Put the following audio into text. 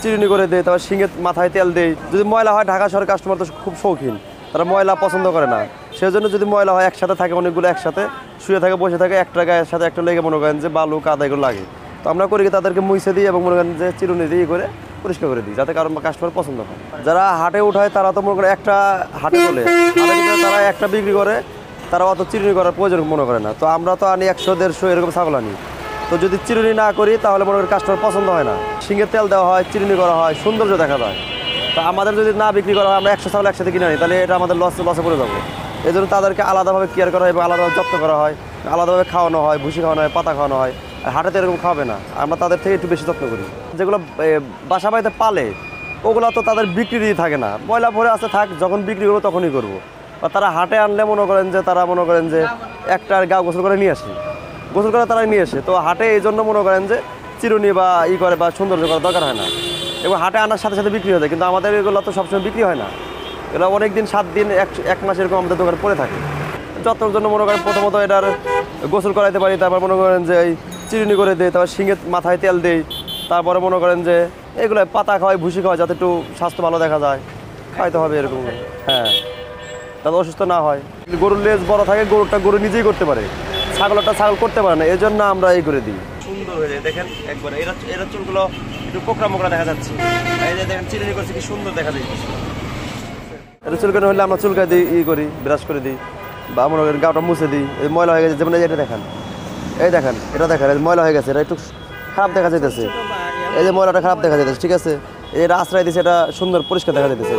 চিরুনি করে দেয়, তারপর শিঙে মাথায় তেল দেয়। যদি ময়লা হয়, ঢাকা শহরের কাস্টমার তো খুব শৌখিন, তারা ময়লা পছন্দ করে না। সেজন্য যদি ময়লা হয়, একসাথে থাকে অনেকগুলো, একসাথে শুয়ে থাকে, বসে থাকে, একটা গায়ের সাথে একটা লেগে মনে করেন যে বালু কাদা এগুলো লাগে। তো আমরা করি কি, তাদেরকে মুছে দিই এবং মনে করেন যে চিরুনি দিয়ে করে পরিষ্কার করে দিই, যাতে কারণ কাস্টমার পছন্দ হয়। যারা হাটে উঠায় তারা তো মনে করেন একটা হাটে তোলে, তারা একটা বিক্রি করে, তারা অত চিরুনি করার প্রয়োজন মনে করে না। তো আমরা তো আনি 100-150 এরকম ছাগল আনি। তো যদি চিরুনি না করি তাহলে মনে করি কাস্টমার পছন্দ হয় না। শিঙে তেল দেওয়া হয়, চিরুনি করা হয়, সৌন্দর্য দেখা যায়। তো আমাদের যদি না বিক্রি করা হয়, আমরা 100 ছাগল একসাথে কিনে আনি, তাহলে এটা আমাদের লসে পড়ে যাবো। এই জন্য তাদেরকে আলাদাভাবে কেয়ার করা হয় এবং আলাদাভাবে যত্ন করা হয়, আলাদাভাবে খাওয়ানো হয়, ভুসি খাওয়ানো হয়, পাতা খাওয়ানো হয়। আর হাটেতে এরকম খাওয়াবে না, আমরা তাদের থেকে একটু বেশি যত্ন করি। যেগুলো বাসা বাড়িতে পালে, ওগুলো তো তাদের বিক্রি থাকে না, ময়লা ভরে আছে, থাক, যখন বিক্রি করবো তখনই করবো। বা তারা হাটে আনলে মনে করেন যে তারা মনে করেন যে একটা গা গোসল করে নিয়ে আসে, গোসল করে তারা নিয়ে আসে। তো হাটে এই জন্য মনে করেন যে চিরুনি বা করে বা সৌন্দর্য করার দরকার হয় না, এবং হাটে আনার সাথে সাথে বিক্রি হয়ে যায়। কিন্তু আমাদের এগুলো তো সবসময় বিক্রি হয় না, এগুলো অনেক দিন, 7 দিন, এক মাস এরকম আমাদের দোকানে পড়ে থাকে। যত্নের জন্য মনে করেন প্রথমত এটার গোসল করাইতে পারি, তারপর মনে করেন যে এই চিরুনি করে দেয়, তারপর শিঙে মাথায় তেল দেই, তারপরে মনে করেন যে এগুলো পাতা খাওয়াই, ভুসি খাওয়াই, যাতে একটু স্বাস্থ্য ভালো দেখা যায়, খাইতে হবে এরকম। হ্যাঁ, যাতে অসুস্থ না হয়। গরুর লেজ বড় থাকে, গরু নিজেই করতে পারে, ছাগল করতে পারে না, এই জন্য আমরা এই করে দিই। সুন্দর হয়ে যায়, দেখেন একবারে। এরা চুলগুলো একটু কোকড়া মোকড়া দেখা যাচ্ছে, এই যে দেখেন চিরুনি করছে, কি সুন্দর দেখা যায়। এটা চুলকানো হলে আমরা চুলকা দিই, করি, ব্রাশ করে দিই, বা মনে করেন গাটা মুছে দিই। ময়লা হয়ে গেছে, যেমন এটা দেখেন, এটা দেখেন ময়লা হয়ে গেছে, এটা একটু খারাপ দেখা যাইতেছে, এই যে ময়লাটা খারাপ দেখা যাইতেছে, ঠিক আছে, এটা আশ্রয় দিচ্ছে, এটা সুন্দর পরিষ্কার দেখা যাইতেছে।